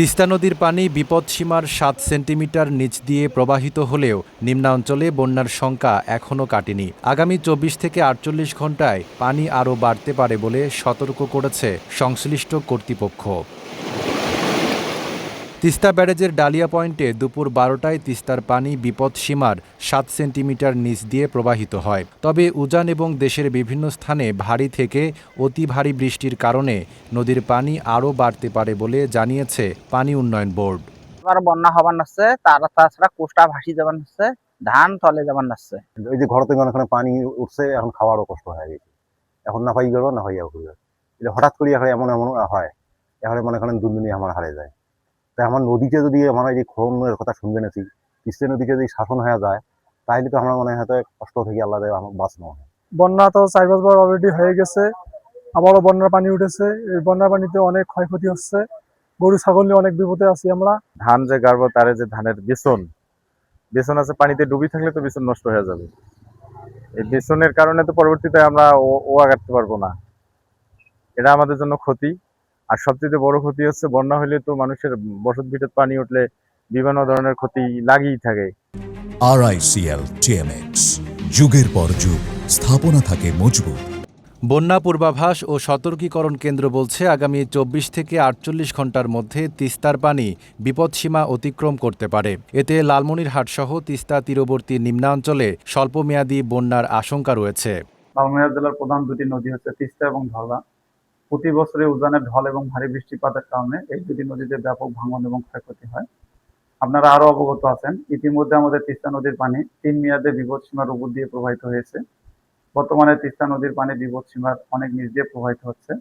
তিস্তা নদীর পানি বিপদসীমার ৭ সেন্টিমিটার নিচ দিয়ে প্রবাহিত হলেও নিম্নাঞ্চলে বন্যার শঙ্কা এখনও কাটেনি। আগামী ২৪ থেকে ৪৮ ঘণ্টায় পানি আরও বাড়তে পারে বলে সতর্ক করেছে সংশ্লিষ্ট কর্তৃপক্ষ। তিস্তা ব্যারেজের ডালিয়া পয়েন্টে দুপুর ১২টায় তিস্তার পানি বিপদসীমার ৭ সেন্টিমিটার নিচ দিয়ে প্রবাহিত হয়। তবে উজান এবং দেশের বিভিন্ন স্থানে ভারী থেকে অতি ভারী বৃষ্টির কারণে নদীর পানি আরও বাড়তে পারে বলে জানিয়েছে পানি উন্নয়ন বোর্ড। এবার বন্যা হবার নাচ্ছে, তাছাড়া কোষ্টা ভাসি যাবার নাচ্ছে, ধান তলে যাবার নাচ্ছে। ওই যে ঘর থেকে অনেকখানে পানি উঠছে, এখন খাওয়ারও কষ্ট হয়ে গেছে। এখন না পাই গেল না হইয়া উঠবে, হঠাৎ করে এখন এমন এমন হয়, এখন মনে করেন দুর্দিনী আমার হারিয়ে যায়। তাই আমার নদীতে যদি আমরা এই খননের কথা শুনবে নাছি, তিস্তা নদীতে যদি শাসন হয়ে যায়, তাহলে তো আমরা মনে হয় কষ্ট থেকে আল্লাহ আমার বাঁচানো হয়। বন্যা তো ৪-৫ বার অলরেডি হয়ে গেছে, আবারও বন্যার পানি উঠেছে। এই বন্যার পানিতে অনেক ক্ষয়ক্ষতি হচ্ছে, গরু ছাগল নিয়ে অনেক বিপদে আছি আমরা। ধান যে গাড়বো তারে যে ধানের বেসন আছে, পানিতে ডুবি থাকলে তো বেসন নষ্ট হয়ে যাবে। এই বেসনের কারণে তো পরবর্তীতে আমরা ওয়া কাটতে পারবো না, এটা আমাদের জন্য ক্ষতি। আর সবচেয়ে বড় ক্ষতি হচ্ছে বন্যা হলে তো মানুষের বসত ভিটে পানি উঠলে বিভিন্ন ধরনের ক্ষতি লাগেই থাকে। RICL TMX, যুগের পর যুগ স্থাপনা থাকে মজবুত। বন্যা পূর্বাভাস ও সতর্কীকরণ কেন্দ্র বলছে, আগামী ২৪ থেকে ৪৮ ঘণ্টার মধ্যে তিস্তার পানি বিপদসীমা অতিক্রম করতে পারে। এতে লালমনিরহাটসহ তিস্তা তীরবর্তী নিম্নাঞ্চলে স্বল্পমেয়াদী বন্যার আশঙ্কা রয়েছে। লালমনিরহাট জেলার প্রধান দুটি নদী হচ্ছে তিস্তা এবং ধলা। প্রতি বছরে উজানের ঢল এবং ভারী বৃষ্টিপাতের কারণে এই দুটি নদীতে ব্যাপক ভাঙন এবং ক্ষয়ক্ষতি হয়। আপনারা আরো অবগত আছেন, ইতিমধ্যে আমাদের তিস্তা নদীর পানি ৩ মেয়াদে বিপদসীমার উপর দিয়ে প্রবাহিত হয়েছে। বর্তমানে তিস্তা নদীর পানি বিপদসীমার অনেক নিচ দিয়ে প্রবাহিত হচ্ছে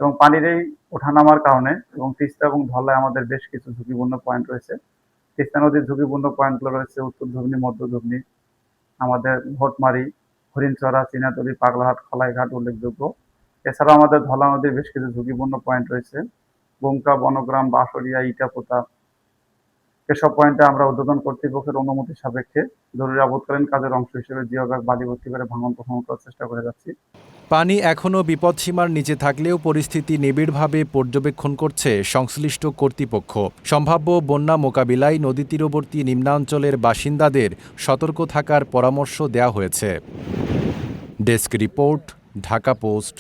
এবং পানির এই ওঠানামার কারণে এবং তিস্তা এবং ধলায় আমাদের বেশ কিছু ঝুঁকিপূর্ণ পয়েন্ট রয়েছে। তিস্তা নদীর ঝুঁকিপূর্ণ পয়েন্টগুলো রয়েছে উত্তর ধবনী, মধ্য ধবনী, আমাদের ভোটমারি, হরিণচড়া, চীনাতলি, পাগলাহাট, খলাইঘাট উল্লেখযোগ্য। এছাড়াও আমাদের ধলা নদীর বেশ কিছু ঝুঁকিপূর্ণ পয়েন্ট রয়েছে, বুমকা, বনগ্রাম, বাঁশরিয়া, ইটাপোতা। এসব পয়েন্টে আমরা ঊর্ধ্বতন কর্তৃপক্ষের অনুমতি সাপেক্ষে জরুরি আপৎকালীন কাজের অংশ হিসেবে জিও ব্যাগ বালি ভর্তি করে ভাঙন প্রশমন করার চেষ্টা করে যাচ্ছি। পানি এখনও বিপদসীমার নিচে থাকলেও পরিস্থিতি নিবিড়ভাবে পর্যবেক্ষণ করছে সংশ্লিষ্ট কর্তৃপক্ষ। সম্ভাব্য বন্যা মোকাবিলায় নদী তীরবর্তী নিম্নাঞ্চলের বাসিন্দাদের সতর্ক থাকার পরামর্শ দেওয়া হয়েছে। Desk report, Dhaka post.